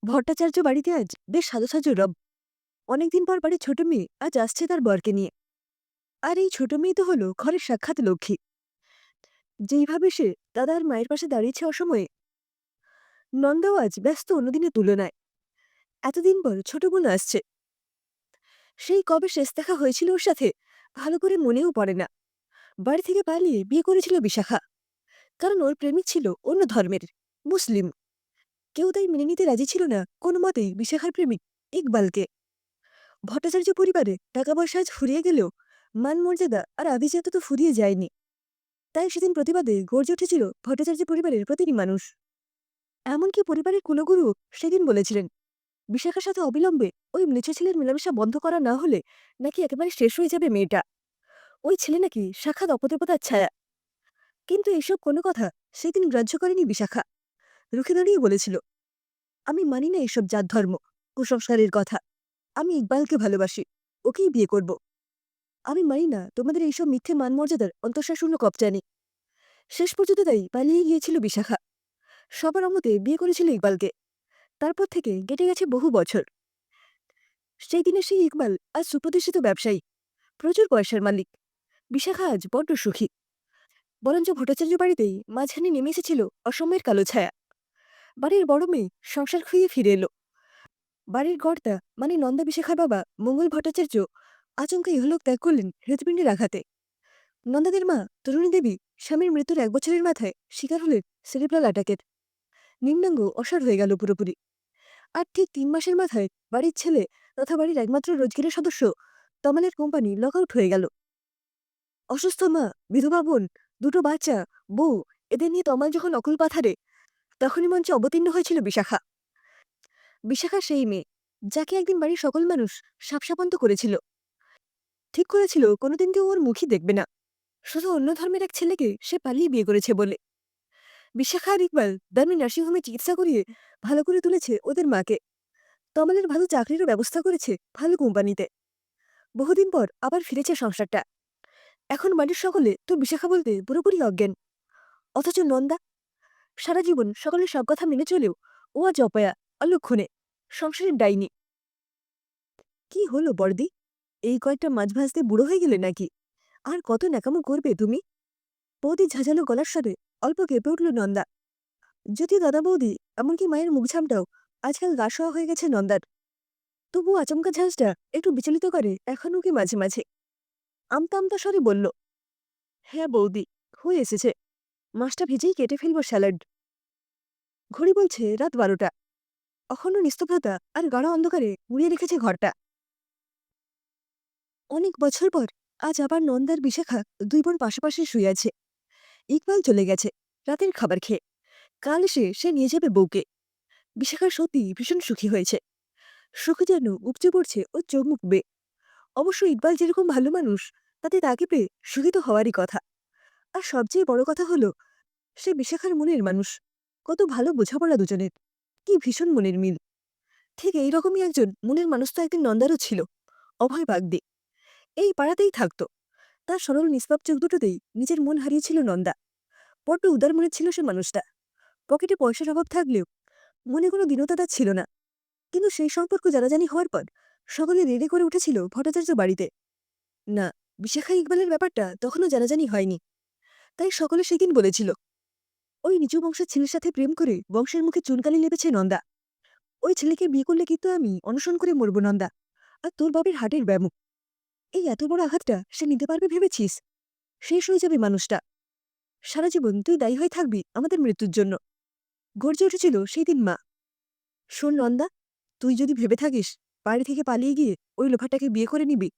ভট্টাচার্য বাড়িতে আজ বেশ সাজো সাজো রব। অনেকদিন পর বাড়ির ছোট মেয়ে আজ আসছে তার বরকে নিয়ে। আর এই ছোট মেয়ে তো হলো ঘরের সাক্ষাৎ লক্ষ্মী। যেইভাবে সে দাদার মায়ের পাশে দাঁড়িয়েছে অসময়ে, নন্দাও আজ ব্যস্ত অন্যদিনের তুলনায়। এতদিন পর ছোট বোন আসছে। সেই কবে শেষ দেখা হয়েছিল ওর সাথে ভালো করে মনেও পড়ে না। বাড়ি থেকে পালিয়ে বিয়ে করেছিল বিশাখা, কারণ ওর প্রেমিক ছিল অন্য ধর্মের, মুসলিম। কেউ তাই মেনে নিতে রাজি ছিল না কোনো মতেই বিশাখার প্রেমিক ইকবালকে। ভট্টাচার্য পরিবারে টাকা পয়সা আজ ফুরিয়ে গেলেও মান মর্যাদা আর আভিজাত্য তো ফুরিয়ে যায়নি। তাই সেদিন প্রতিবাদে গর্জে উঠেছিল ভট্টাচার্য পরিবারের প্রতিটি মানুষ। এমনকি পরিবারের কুলগুরু সেদিন বলেছিলেন, বিশাখার সাথে অবিলম্বে ওই মৃত ছেলের মেলামেশা বন্ধ করা না হলে নাকি একেবারে শেষ হয়ে যাবে মেয়েটা। ওই ছেলে নাকি সাক্ষাৎ অপদেবতার ছায়া। কিন্তু এইসব কোনো কথা সেদিন গ্রাহ্য করেনি বিশাখা। রুখে দাঁড়িয়ে বলেছিল, আমি মানি না এইসব জাত ধর্ম, কুসংস্কারের কথা। আমি ইকবালকে ভালোবাসি, ওকেই বিয়ে করব। আমি মানি না তোমাদের এইসব মিথ্যে মান মর্যাদার অন্তঃসারশূন্য কপচানি। শেষ পর্যন্ত তাই পালিয়ে গিয়েছিল বিশাখা। সবার অমতে বিয়ে করেছিল ইকবালকে। তারপর থেকে কেটে গেছে বহু বছর। সেই দিনে সেই ইকবাল আজ সুপ্রতিষ্ঠিত ব্যবসায়ী, প্রচুর পয়সার মালিক। বিশাখা আজ বড্ড সুখী। বরঞ্চ ভট্টাচার্য বাড়িতেই মাঝখানে নেমে এসেছিল অসময়ের কালো ছায়া। বাড়ির বড় মেয়ে সংসার খুইয়ে ফিরে এলো। বাড়ির কর্তা মানে নন্দা বিশাখার বাবা মঙ্গল ভট্টাচার্য আচমকা ইহলোক ত্যাগ করলেন হৃৎপিণ্ডের আঘাতে। নন্দাদের মা তরুণী দেবী স্বামীর মৃত্যুর 1 বছরের মাথায় শিকার হলেন সেরিব্রাল অ্যাটাকের। নিম্নাঙ্গ অসাড় হয়ে গেল পুরোপুরি। আর ঠিক 3 মাসের মাথায় বাড়ির ছেলে তথা বাড়ির একমাত্র রোজগারের সদস্য তমালের কোম্পানি লক আউট হয়ে গেল। অসুস্থ মা, বিধবা বোন, দুটো বাচ্চা, বউ, এদের নিয়ে তমাল যখন অকুল পাথারে, তখনই মঞ্চে অবতীর্ণ হয়েছিল বিশাখা। বিশাখা সেই মেয়ে যাকে একদিন বাড়ির সকল মানুষ শাপশাপন্ত করেছিল। ঠিক করেছিল কোনোদিন কেউ ওর মুখই দেখবে না, শুধু অন্য ধর্মের এক ছেলেকে সে পালিয়ে বিয়ে করেছে বলে। বিশাখা আর ইকবাল দামি নার্সিংহোমে চিকিৎসা করিয়ে ভালো করে তুলেছে ওদের মাকে। তমালের ভালো চাকরিরও ব্যবস্থা করেছে ভালো কোম্পানিতে। বহুদিন পর আবার ফিরেছে সংসারটা। এখন বাড়ির সকলে তো বিশাখা বলতে পুরোপুরি অজ্ঞান। অথচ নন্দা সারা জীবন সকলের সব কথা মেনে চলেও ও আজ অপয়া, অলক্ষণে, সংসারের ডাইনি। কি হলো বর্দি? এই কয়েকটা মাছ ভাজতে বুড়ো হয়ে গেলে নাকি? আর কত ন্যাকামো করবে তুমি? বৌদি ঝাঁঝালো গলার স্বরে অল্প কেঁপে উঠল নন্দা। যদিও দাদা বৌদি, এমনকি মায়ের মুখঝামটাও আজকাল গা সওয়া হয়ে গেছে নন্দার। তবু আচমকা ঝাঁজটা একটু বিচলিত করে এখনও কি মাঝে মাঝে। আমতা আমতা স্বরে বলল, হ্যাঁ বৌদি, হয়ে এসেছে। মাছটা ভেজেই কেটে ফেলব স্যালাড। ঘড়ি বলছে রাত 12টা। অখণ্ড নিস্তব্ধতা আর গাঢ় অন্ধকারে মুড়িয়ে রেখেছে ঘরটা। অনেক বছর পর আজ আবার নন্দার বিশাখা 2 বোন পাশাপাশি শুয়ে আছে। ইকবাল চলে গেছে রাতের খাবার খেয়ে। কাল এসে সে নিয়ে যাবে বউকে। বিশাখা সত্যি ভীষণ সুখী হয়েছে। সুখে যেন উপচে পড়ছে ও চোখ মুখ বেয়ে। অবশ্য ইকবাল যেরকম ভালো মানুষ, তাতে তাকে পেয়ে সুখী তো হওয়ারই কথা। আর সবচেয়ে বড় কথা হলো, সে বিশাখার মনের মানুষ। কত ভালো বোঝাপড়া দুজনের, কি ভীষণ মনের মিল। ঠিক এইরকমই একজন মনের মানুষ তো একদিন নন্দারও ছিল, অভয় বাগদি। এই পাড়াতেই থাকতো। তার সরল নিষ্পাপ চোখ দুটোতেই নিজের মন হারিয়েছিল নন্দা। বড্ড উদার মনের ছিল সে মানুষটা। পকেটে পয়সার অভাব থাকলেও মনে কোনো দীনতা তার ছিল না। কিন্তু সেই সম্পর্ক জানাজানি হওয়ার পর সকলে রেড়ে করে উঠেছিল ভট্টাচার্য বাড়িতে। না, বিশাখা ইকবালের ব্যাপারটা তখনও জানাজানি হয়নি। তাই সকলে সেদিন বলেছিল, ওই নিচু বংশের ছেলের সাথে প্রেম করে বংশের মুখে চুনকালি লেপেছে নন্দা। ওই ছেলেকে বিয়ে করলে কিন্তু আমি অনশন করে মরব নন্দা। আর তোর বাবের হাটের ব্যামুখ। এই এত বড় আঘাতটা সে নিতে পারবে ভেবেছিস? শেষ হয়ে যাবে মানুষটা। সারা জীবন তুই দায়ী হয়ে থাকবি আমাদের মৃত্যুর জন্য। গর্জে উঠেছিল সেই দিন মা। শোন নন্দা, তুই যদি ভেবে থাকিস বাড়ি থেকে পালিয়ে গিয়ে ওই লোভাটাকে বিয়ে করে নিবি,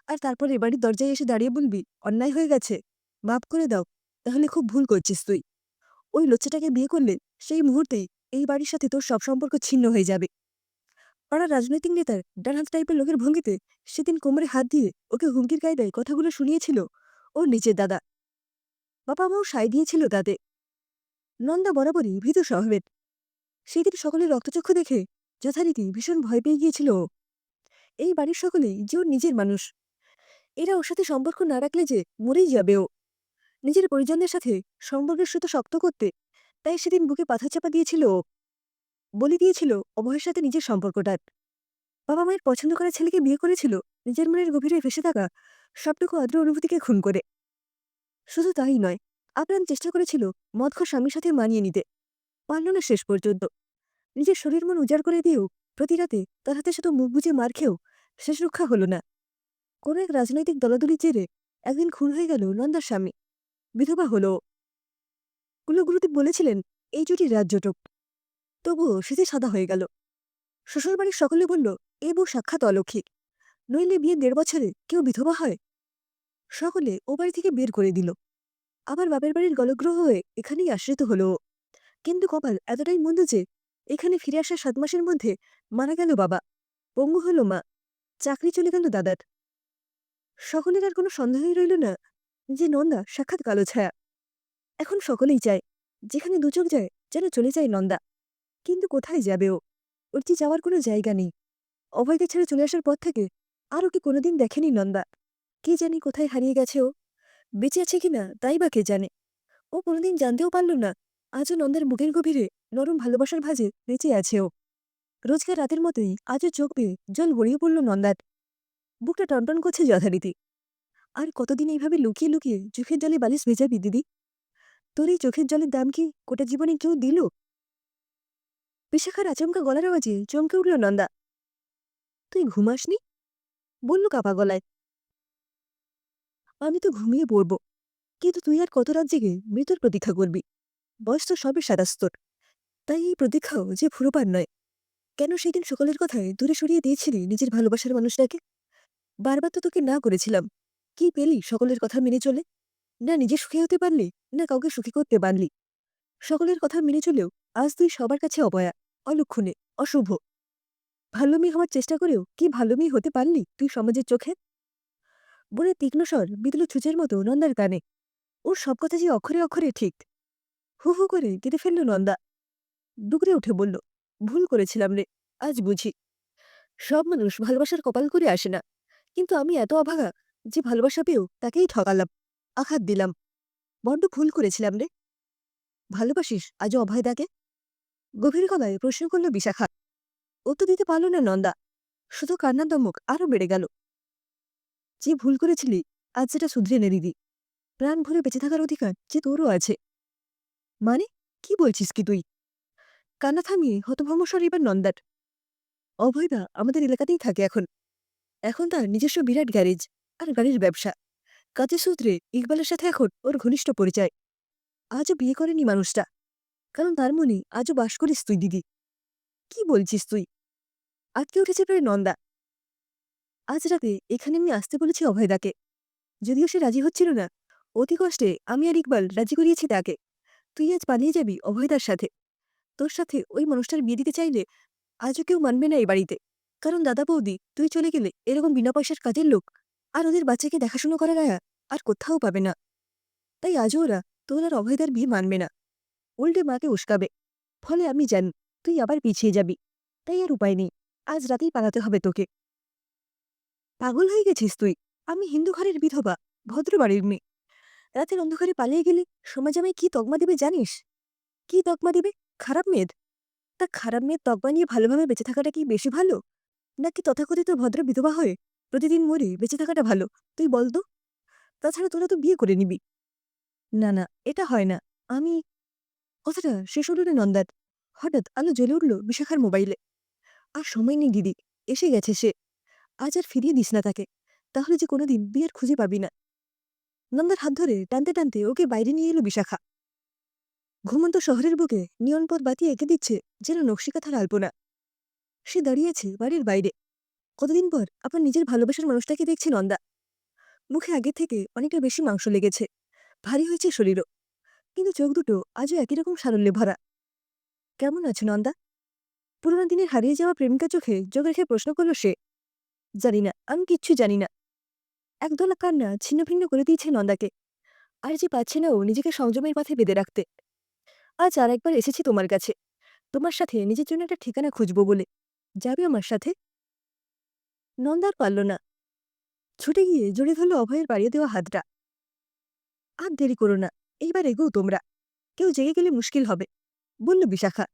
আর তারপরে বাড়ির দরজায় এসে দাঁড়িয়ে বলবি অন্যায় হয়ে গেছে, মাফ করে দাও, তাহলে খুব ভুল করছিস তুই। ওই লোচ্চাটাকে বিয়ে করলে সেই মুহূর্তেই এই বাড়ির সাথে তোর সব সম্পর্ক ছিন্ন হয়ে যাবে। পাড়ার রাজনৈতিক নেতার ডানহাত টাইপের লোকের ভঙ্গিতে সেদিন কোমরে হাত দিয়ে ওকে হুমকির কায়দায় কথাগুলো শুনিয়েছিল ওর নিজের দাদা। বাবা মাও সায় দিয়েছিল তাতে। নন্দা বরাবরই ভীত স্বভাবের। সেদিন সকলের রক্তচক্ষু দেখে যথারীতি ভীষণ ভয় পেয়ে গিয়েছিল ও। এই বাড়ির সকলেই যে ওর নিজের মানুষ। এরা ওর সাথে সম্পর্ক না রাখলে যে মরেই যাবে ও। নিজের পরিজনদের সাথে সম্পর্কের সুতো শক্ত করতে তাই সেদিন বুকে পাথর চাপা দিয়েছিল ও। বলে দিয়েছিল অভয়ের সাথে নিজের সম্পর্কটার। বাবা মায়ের পছন্দ করা ছেলেকে বিয়ে করেছিল নিজের মনের গভীরে ভেসে থাকা সবটুকু আদ্র অনুভূতিকে খুন করে। শুধু তাই নয়, আপ্রাণ চেষ্টা করেছিল মদখোর স্বামীর সাথে মানিয়ে নিতে, পারল না শেষ পর্যন্ত। নিজের শরীর মন উজাড় করে দিয়েও প্রতি রাতে তার হাতে শুধু মুখ বুজে মার খেয়েও শেষ রক্ষা হলো না। কোনো এক রাজনৈতিক দলাদলির জেরে একদিন খুন হয়ে গেল নন্দার স্বামী, বিধবা হলো। কুলগুরুদেব বলেছিলেন এই জুটি রাজ্যটক, তবুও সে যে সাদা হয়ে গেল। শ্বশুরবাড়ির সকলে বলল এ বউ সাক্ষাৎ অলৌকিক, নইলে বিয়ের 1.5 বছরে কেউ বিধবা হয়। সকলে ও বাড়ি থেকে বের করে দিল। আবার বাপের বাড়ির গলগ্রহ হয়ে এখানেই আশ্রিত হলো ও। কিন্তু কপাল এতটাই মন্দ যে এখানে ফিরে আসার 7 মাসের মধ্যে মারা গেল বাবা, পঙ্গু হলো মা, চাকরি চলে গেল দাদার। সকলের আর কোনো সন্দেহই রইল না যে নন্দা সাক্ষাৎ কালো ছায়া। এখন সকলেই চায় যেখানে দু চোখ যায় যেন চলে যায় নন্দা। কিন্তু কোথায় যাবে ও? ওর যে যাওয়ার কোনো জায়গা নেই। অভয়কে ছেড়ে চলে আসার পর থেকে আর ওকে কোনোদিন দেখেনি নন্দা। কে জানি কোথায় হারিয়ে গেছে ও, বেঁচে আছে কিনা তাই বা কে জানে। ও কোনোদিন জানতেও পারল না আজও নন্দার বুকের গভীরে নরম ভালোবাসার ভাঁজে বেঁচে আছে ও। রোজকার রাতের মতোই আজও চোখ বেয়ে জল গড়িয়ে পড়ল নন্দার। বুকটা টনটন করছে যথারীতি। আর কতদিন এইভাবে লুকিয়ে লুকিয়ে চোখের জলে বালিশ ভেজাবি দিদি? তোর এই চোখের জলের দাম কি গোটা জীবনে কেউ দিল? বিশাখার আচমকা গলার আওয়াজে চমকে উঠল নন্দা। তুই ঘুমাসনি? বলল কাপা গলায়। আমি তো ঘুমিয়ে পড়ব, কিন্তু তুই আর কত রাত জেগে মৃত্যুর প্রতীক্ষা করবি? বয়স তো সবে ৭৭, তাই এই প্রতীক্ষাও যে ফুরোপার নয়। কেন সেদিন সকলের কথায় দূরে সরিয়ে দিয়েছিলি নিজের ভালোবাসার মানুষটাকে? বারবার তো তোকে না করেছিলাম, কি পেলি সকলের কথা মেনে চলে? না নিজে সুখী হতে পারলি, না কাউকে সুখী করতে পারলি। সকলের কথা মেনে চলেও আজ তুই সবার কাছে অপয়া, অলক্ষণে, অশুভ। ভালো মেয়ে হওয়ার চেষ্টা করেও কি ভালো মেয়ে হতে পারলি তুই সমাজের চোখে? বলে তীক্ষ্ণ স্বর বিদল ছুঁচের মতো নন্দার কানে। ওর সব কথা যে অক্ষরে অক্ষরে ঠিক। হু হু করে কেঁদে ফেলল নন্দা। ডুকরে উঠে বলল, ভুল করেছিলাম রে, আজ বুঝি। সব মানুষ ভালোবাসার কপাল করে আসে না, কিন্তু আমি এত অভাগা যে ভালোবাসা পেয়েও তাকেই ঠকালাম, আঘাত দিলাম। বড্ড ভুল করেছিলাম রে। ভালোবাসিস আজও অভয়দাকে? গভীর গলায় প্রশ্ন করল বিশাখা। উত্তর দিতে পারল না নন্দা, শুধু কান্নার দমক আরও বেড়ে গেল। যে ভুল করেছিলি আজ সেটা শুধরে নে দিদি। প্রাণ ভরে বেঁচে থাকার অধিকার যে তোরও আছে। মানে কি বলছিস কি তুই? কান্না থামিয়ে হতভম্বস্বর এবার নন্দার। অভয়দা আমাদের এলাকাতেই থাকে এখন। এখন তার নিজস্ব বিরাট গ্যারেজ আর গাড়ির ব্যবসা। কাজের সূত্রে ইকবালের সাথে এখন ওর ঘনিষ্ঠ পরিচয়। আজও বিয়ে করেনি মানুষটা, কারণ তার মনে আজও বাস করিস তুই দিদি। কি বলছিস তুই? আটকে উঠেছে প্রায় নন্দা। আজ রাতে এখানে আমি আসতে বলেছি অভয়দাকে, যদিও সে রাজি হচ্ছিল না। অতি কষ্টে আমি আর ইকবাল রাজি করিয়েছি তাকে। তুই আজ পালিয়ে যাবি অভয়দার সাথে। তোর সাথে ওই মানুষটার বিয়ে দিতে চাইলে আজও কেউ মানবে না এই বাড়িতে। কারণ দাদা বৌদি তুই চলে গেলে এরকম বিনা পয়সার কাজের লোক আর ওদের বাচ্চাকে দেখাশুনো করার আয়া আর কোথাও পাবে না। তাই আজও ওরা তোর আর অভয়দার বিয়ে মানবে না, উল্টে মাকে উস্কাবে। ফলে আমি জানি তুই আবার পিছিয়ে যাবি। তাই আর উপায় নেই, আজ রাতেই পালাতে হবে তোকে। পাগল হয়ে গেছিস তুই? আমি হিন্দু ঘরের বিধবা, ভদ্র বাড়ির মেয়ে। রাতের অন্ধকারে পালিয়ে গেলে সমাজ আমায় কি তকমা দেবে জানিস? কি তকমা দেবে? খারাপ মেয়ের। তা খারাপ মেয়ের তকমা নিয়ে ভালোভাবে বেঁচে থাকাটা কি বেশি ভালো, নাকি তথাকথিত ভদ্র বিধবা হয়ে প্রতিদিন মরে বেঁচে থাকাটা ভালো? তুই বল তো। তাছাড়া তোরা তো বিয়ে করে নিবি। না না, এটা হয় না। আমি কথাটা শেষ হল না নন্দার। হঠাৎ আলো জ্বলে উঠল বিশাখার মোবাইলে। আর সময় নেই দিদি, এসে গেছে সে। আজ আর ফিরিয়ে দিস না তাকে, তাহলে যে কোনোদিন বিয়ের খুঁজে পাবি না। নন্দার হাত ধরে টানতে টানতে ওকে বাইরে নিয়ে এলো বিশাখা। ঘুমন্ত শহরের বুকে নিয়নপথ বাতি এঁকে দিচ্ছে যেন নকশিকাথার আলপনা। সে দাঁড়িয়েছে বাড়ির বাইরে। কতদিন পর আপনার নিজের ভালোবাসার মানুষটাকে দেখছে নন্দা। মুখে আগের থেকে অনেকটা বেশি মাংস লেগেছে, ভারী হয়েছে শরীরও, কিন্তু চোখ দুটো আজও একই রকম সারল্যে ভরা। কেমন আছো নন্দা? পুরোনো দিনের হারিয়ে যাওয়া প্রেমিকা চোখে চোখ রেখে প্রশ্ন করল সে। জানি না, আমি কিচ্ছু জানি না। একদলা কান্না ছিন্ন ভিন্ন করে দিয়েছে নন্দাকে। আর যে পাচ্ছে না ও নিজেকে সংযমের পথে বেঁধে রাখতে। আজ আর একবার এসেছি তোমার কাছে, তোমার সাথে নিজের জন্য একটা ঠিকানা খুঁজবো বলে। যাবে আমার সাথে? নন্দার পারল না। ছুটে গিয়ে জড়িয়ে ধরল অভয়ের বাড়িয়ে দেওয়া হাতটা। আর দেরি করো না, এইবার এগোও তোমরা। কেউ জেগে গেলে মুশকিল হবে, বলল বিশাখা।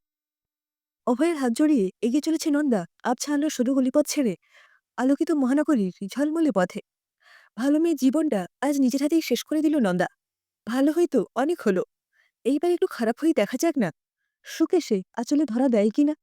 অভয়ের হাত জড়িয়ে এগিয়ে চলেছে নন্দা আবছা আলোর সরু গলিপথ ছেড়ে আলোকিত মহানগরীর ঝলমলে পথে। ভালো মেয়ের জীবনটা আজ নিজের হাতেই শেষ করে দিল নন্দা। ভালো হয়তো অনেক হলো, এইবার একটু খারাপ হয়ে দেখা যাক না, সুখে সে আঁচলে ধরা দেয় কিনা।